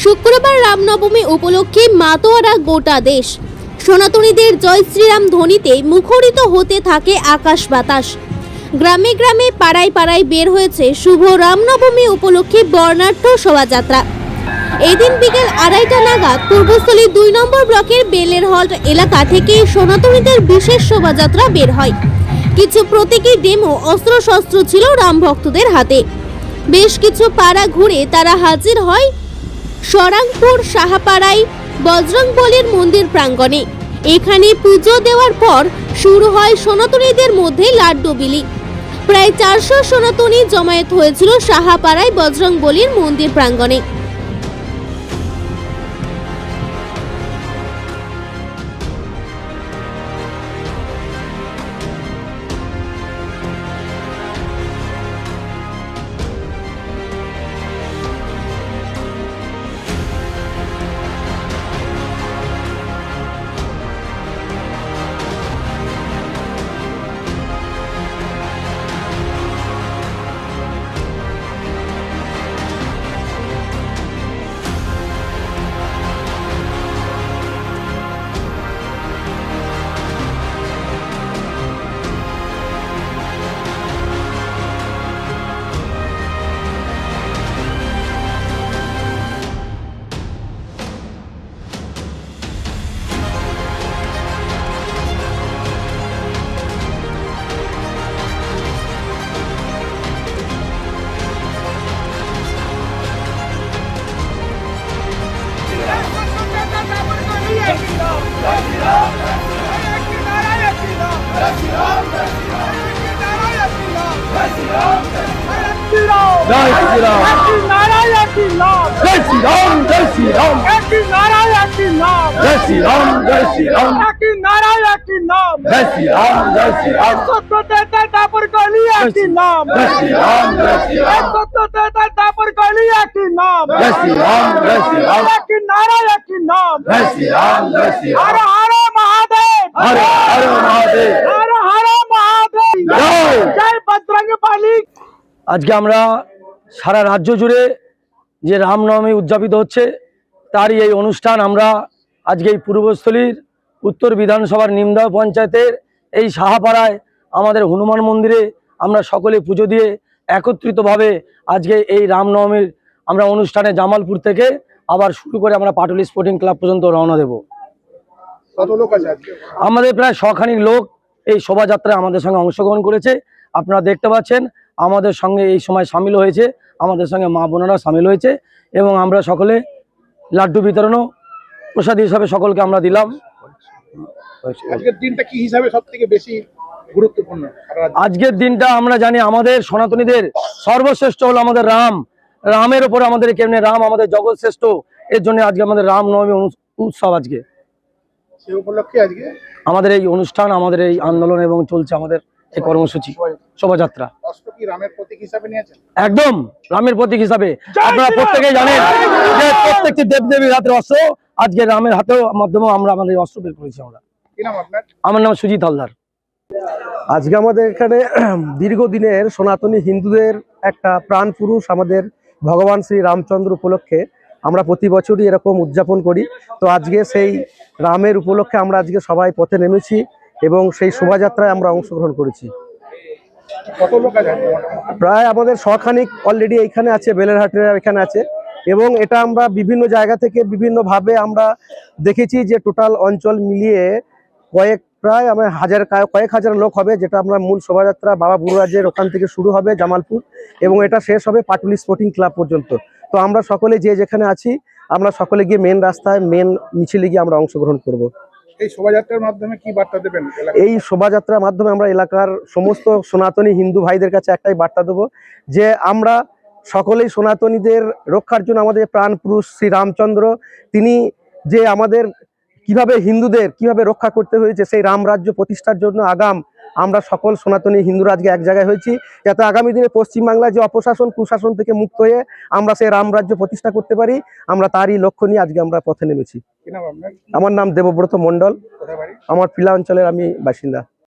শুক্রবার রামনবমী উপলক্ষে মাতোয়ারা গোটা দেশ। সনাতনীদের জয় শ্রীরাম ধ্বনিতে মুখরিত হতে থাকে আকাশ বাতাস। গ্রামে গ্রামে পাড়ায় পাড়ায় বের হয়েছে শুভ রামনবমী উপলক্ষে বর্ণাঢ্য শোভাযাত্রা। এদিন বিকেল 2:30টা নাগাদ পূর্বস্থলী 2 নম্বর ব্লকের বেলের হল্ট এলাকা থেকে সনাতনীদের বিশেষ শোভাযাত্রা বের হয়। কিছু প্রতীকী ডেমো অস্ত্রশস্ত্র ছিল রাম ভক্তদের হাতে। বেশ কিছু পাড়া ঘুরে তারা হাজির হয় সরাংপুর সাহাপাড়ায় বজরংবলীর মন্দির প্রাঙ্গণে। এখানে পুজো দেওয়ার পর শুরু হয় সনাতনীদের মধ্যে লাড্ডু বিলি। প্রায় 400 সনাতনী জমায়েত হয়েছিল সাহাপাড়ায় বজরংবলীর মন্দির প্রাঙ্গণে। जय श्री राम नारायण की नाम जय श्री राम जय श्री राम की नारायण की नाम जय श्री राम जय श्री राम की नारायण की नाम जय श्री राम जय श्री राम सत्य देता दापर गलिया की नाम जय श्री राम जय श्री राम सत्य देता दापर गलिया की नाम जय श्री राम जय श्री राम की नारायण की नाम जय श्री राम जय श्री हर राम हर महादेव हर हर महादेव हर हर महादेव जय। जय बजरंगबली। আজকে আমরা সারা রাজ্য জুড়ে যে রামনবমী উদযাপিত হচ্ছে তারই এই অনুষ্ঠান আমরা আজকে এই পূর্বস্থলীর উত্তর বিধানসভার নিমদাও পঞ্চায়েতের এই সাহাপাড়ায় আমাদের হনুমান মন্দিরে আমরা সকলে পুজো দিয়ে একত্রিতভাবে আজকে এই রামনবমীর আমরা অনুষ্ঠানে জামালপুর থেকে আবার শুরু করে আমরা পাটুলি স্পোর্টিং ক্লাব পর্যন্ত রওনা দেব। কত লোক আছে আজকে? আমাদের প্রায় 100খানিক লোক এই শোভাযাত্রায় আমাদের সঙ্গে অংশগ্রহণ করেছে। আপনারা দেখতে পাচ্ছেন আমাদের সঙ্গে এই সময় সামিল হয়েছে, আমাদের সঙ্গে মা বোনেরা সামিল হয়েছে এবং আমরা সকলে লাড্ডু বিতরণও প্রসাদ হিসাবে সকলকে আমরা দিলাম। আজকের দিনটা কি হিসাবে সবথেকে বেশি গুরুত্বপূর্ণ? আজকের দিনটা আমরা জানি আমাদের সনাতনীদের সর্বশ্রেষ্ঠ হলো আমাদের রাম। রামের ওপরে আমাদের কেমনে রাম আমাদের জগৎ শ্রেষ্ঠ, এর জন্য আজকে আমাদের রামনবমী উৎসব। আজকে সেই উপলক্ষে আজকে আমাদের এই অনুষ্ঠান, আমাদের এই আন্দোলন এবং চলছে আমাদের এই কর্মসূচি শোভাযাত্রা। অস্ত্র কি রামের প্রতীক হিসাবে নিয়েছেন? একদম রামের প্রতীক হিসাবে। আপনারা প্রত্যেকেই জানেন যে প্রত্যেকটি দেবদেবীর হাতের অস্ত্র আজকে রামের হাতেও মাধ্যমে আমরা আমাদের অস্ত্র বের করেছি। আমরা কি নাম আপনার? আমার নাম সুজিত হালদার। আজকে আমাদের এখানে দীর্ঘদিনের সনাতনী হিন্দুদের একটা প্রাণ পুরুষ আমাদের ভগবান শ্রী রামচন্দ্র উপলক্ষে আমরা প্রতি বছরই এরকম উদযাপন করি। তো আজকে সেই রামের উপলক্ষে আমরা আজকে সবাই পথে নেমেছি এবং সেই শোভাযাত্রায় আমরা অংশগ্রহণ করেছি। কত লোক আছে? প্রায় আমাদের 100খানিক অলরেডি এইখানে আছে, বেলেরহাটের এখানে আছে এবং এটা আমরা বিভিন্ন জায়গা থেকে বিভিন্নভাবে আমরা দেখেছি যে টোটাল অঞ্চল মিলিয়ে প্রায় আমার কয়েক হাজার লোক হবে, যেটা আমরা মূল শোভাযাত্রা বাবা বুড়োরাজের ওখান থেকে শুরু হবে জামালপুর এবং এটা শেষ হবে পাটুলি স্পোর্টিং ক্লাব পর্যন্ত। তো আমরা সকলে যে যেখানে আছি আমরা সকলে গিয়ে মেন রাস্তায় মেন মিছিলে গিয়ে আমরা অংশগ্রহণ করব। এই শোভাযাত্রার মাধ্যমে কি বার্তা দেবেন? এই শোভাযাত্রার মাধ্যমে আমরা এলাকার সমস্ত সনাতনী হিন্দু ভাইদের কাছে একটাই বার্তা দেবো যে আমরা সকলেই সনাতনীদের রক্ষার জন্য আমাদের প্রাণ পুরুষ শ্রী রামচন্দ্র তিনি যে আমাদের কিভাবে হিন্দুদের কিভাবে রক্ষা করতে হয়েছে সেই রাম রাজ্য প্রতিষ্ঠার জন্য আমরা সকল সনাতনী হিন্দুরা আজকে এক জায়গায় হয়েছি, যাতে আগামী দিনে পশ্চিমবাংলায় যে অপশাসন কুশাসন থেকে মুক্ত হয়ে আমরা সেই রাম রাজ্য প্রতিষ্ঠা করতে পারি। আমরা তারই লক্ষ্য নিয়ে আজকে আমরা পথে নেমেছি। কি নাম আপনার? আমার নাম দেবব্রত মণ্ডল, আমার পিলা অঞ্চলের আমি বাসিন্দা।